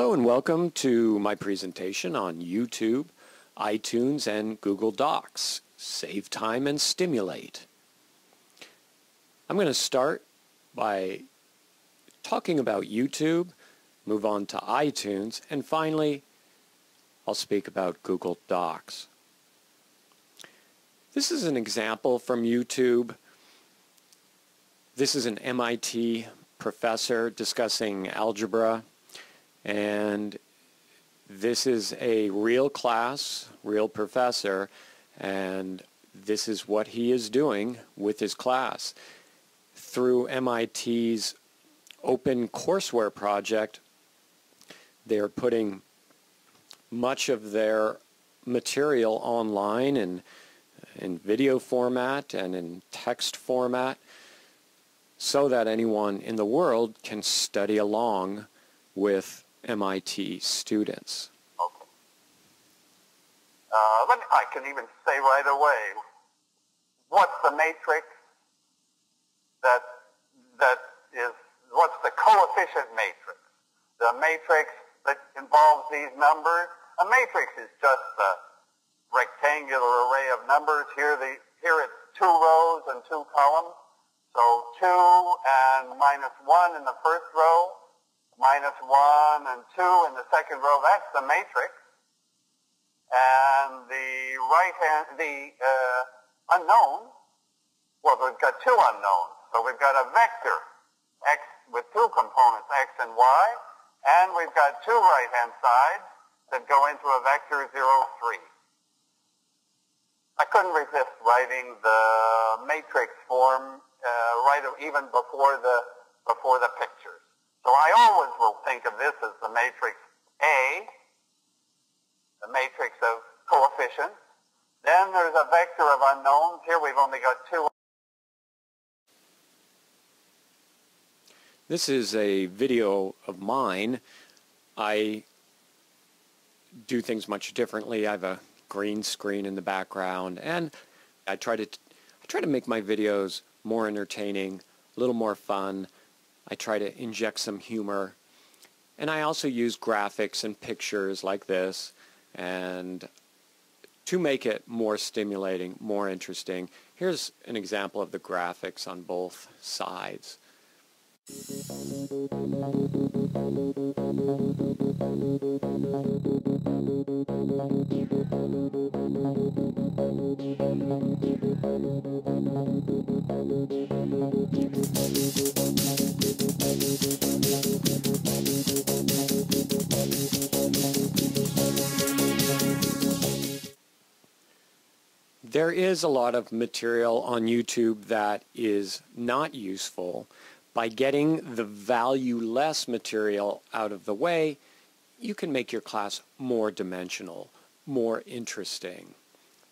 Hello and welcome to my presentation on YouTube, iTunes, and Google Docs. Save time and stimulate. I'm going to start by talking about YouTube, move on to iTunes, and finally I'll speak about Google Docs. This is an example from YouTube. This is an MIT professor discussing algebra, and this is a real class, real professor, and this is what he is doing with his class. Through MIT's open courseware project, they're putting much of their material online and in video format and in text format so that anyone in the world can study along with MIT students. Okay. I can even say right away, what's the matrix what's the coefficient matrix? The matrix that involves these numbers. A matrix is just a rectangular array of numbers. Here it's 2 rows and 2 columns. So 2 and minus 1 in the first row, minus 1 and 2 in the second row. That's the matrix. And the unknown, well, we've got 2 unknowns. So we've got a vector, x with 2 components, x and y, and we've got 2 right-hand sides that go into a vector 0, 3. I couldn't resist writing the matrix form even before the pictures. So I always will think of this as the matrix A, the matrix of coefficients. Then there's a vector of unknowns. Here we've only got 2. This is a video of mine. I do things much differently. I have a green screen in the background, and I try to make my videos more entertaining, a little more fun. I try to inject some humor, and I also use graphics and pictures like this and to make it more stimulating, more interesting. Here's an example of the graphics on both sides. There is a lot of material on YouTube that is not useful. By getting the value-less material out of the way, you can make your class more dimensional, more interesting.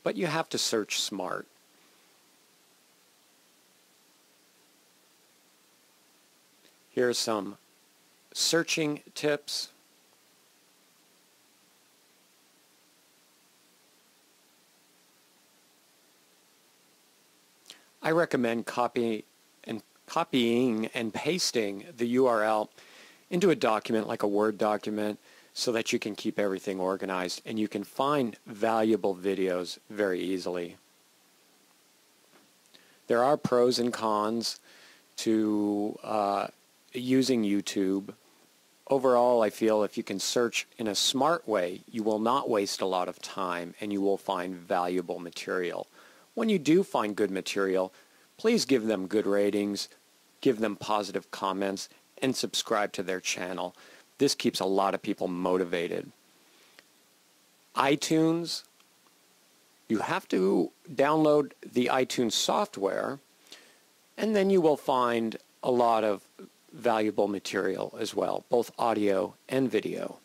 But you have to search smart. Here are some searching tips. I recommend copying and pasting the URL into a document like a Word document so that you can keep everything organized and you can find valuable videos very easily. There are pros and cons to using YouTube. Overall, I feel if you can search in a smart way, you will not waste a lot of time and you will find valuable material. When you do find good material, please give them good ratings, give them positive comments, and subscribe to their channel. This keeps a lot of people motivated. iTunes, you have to download the iTunes software, and then you will find a lot of valuable material as well, both audio and video.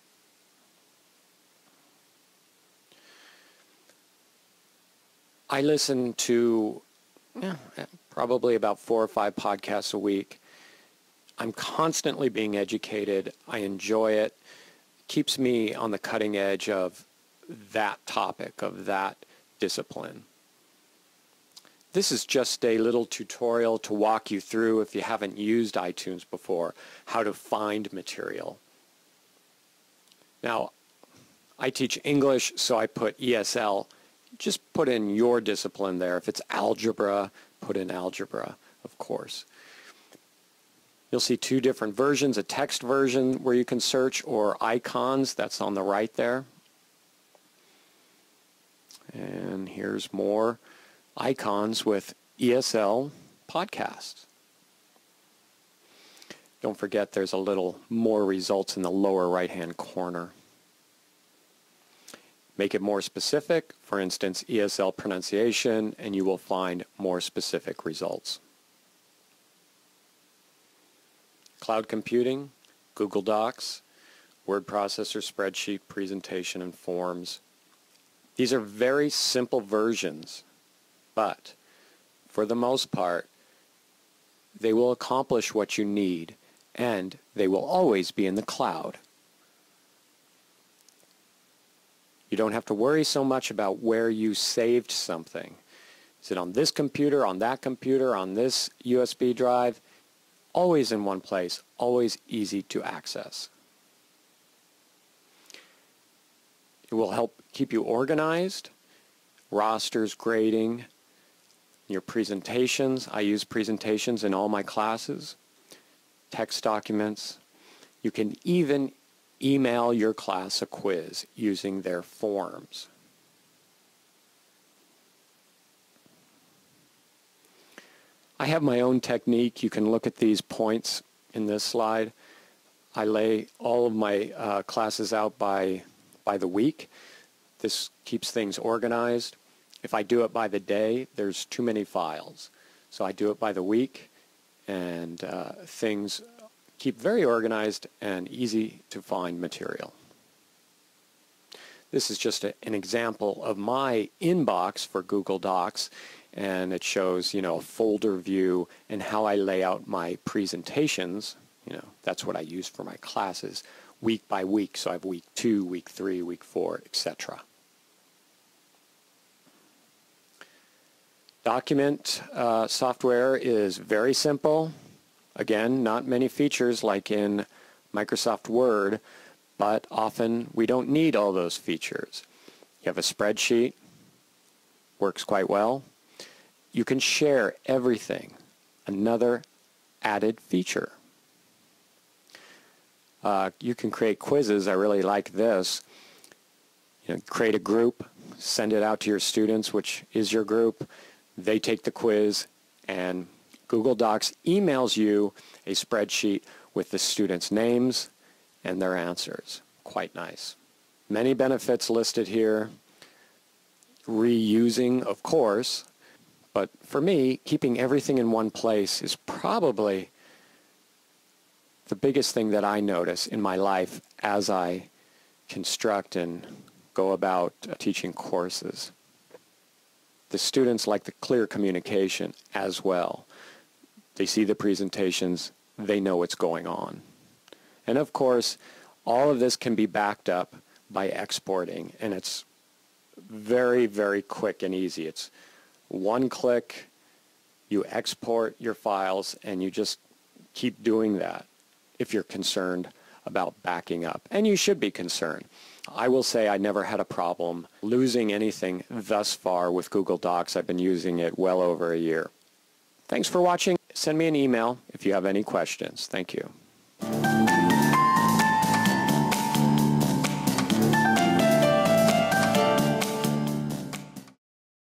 I listen to probably about 4 or 5 podcasts a week. I'm constantly being educated. I enjoy it. It keeps me on the cutting edge of that topic, of that discipline. This is just a little tutorial to walk you through, if you haven't used iTunes before, how to find material. Now, I teach English, so I put ESL. Just put in your discipline there. If it's algebra, put in algebra, of course. You'll see two different versions, a text version where you can search, or icons, that's on the right there. And here's more icons with ESL podcasts. Don't forget there's a little more results in the lower right-hand corner. Make it more specific, for instance, ESL pronunciation, and you will find more specific results. Cloud computing, Google Docs, word processor, spreadsheet, presentation, and forms. These are very simple versions, but for the most part, they will accomplish what you need, and they will always be in the cloud. You don't have to worry so much about where you saved something. Is it on this computer, on that computer, on this USB drive? Always in one place, always easy to access. It will help keep you organized, rosters, grading, your presentations. I use presentations in all my classes, text documents. You can even email your class a quiz using their forms. I have my own technique. You can look at these points in this slide. I lay all of my classes out by the week. This keeps things organized. If I do it by the day, there's too many files. So I do it by the week, and things keep very organized and easy to find material. This is just an example of my inbox for Google Docs, and it shows, a folder view and how I lay out my presentations. That's what I use for my classes week by week. So I have week 2, week 3, week 4, etc. Document software is very simple. Again, not many features like in Microsoft Word, but often we don't need all those features. You have a spreadsheet, works quite well. You can share everything, another added feature. You can create quizzes. I really like this. Create a group, send it out to your students, which is your group. They take the quiz, and Google Docs emails you a spreadsheet with the students' names and their answers. Quite nice. Many benefits listed here. Reusing, of course, but for me, keeping everything in one place is probably the biggest thing that I notice in my life as I construct and go about teaching courses. The students like the clear communication as well. They see the presentations, they know what's going on. And of course, all of this can be backed up by exporting, and it's very, very quick and easy. It's one click, you export your files, and you just keep doing that if you're concerned about backing up. And you should be concerned. I will say I never had a problem losing anything thus far with Google Docs. I've been using it well over a year. Thanks for watching. Send me an email if you have any questions. Thank you.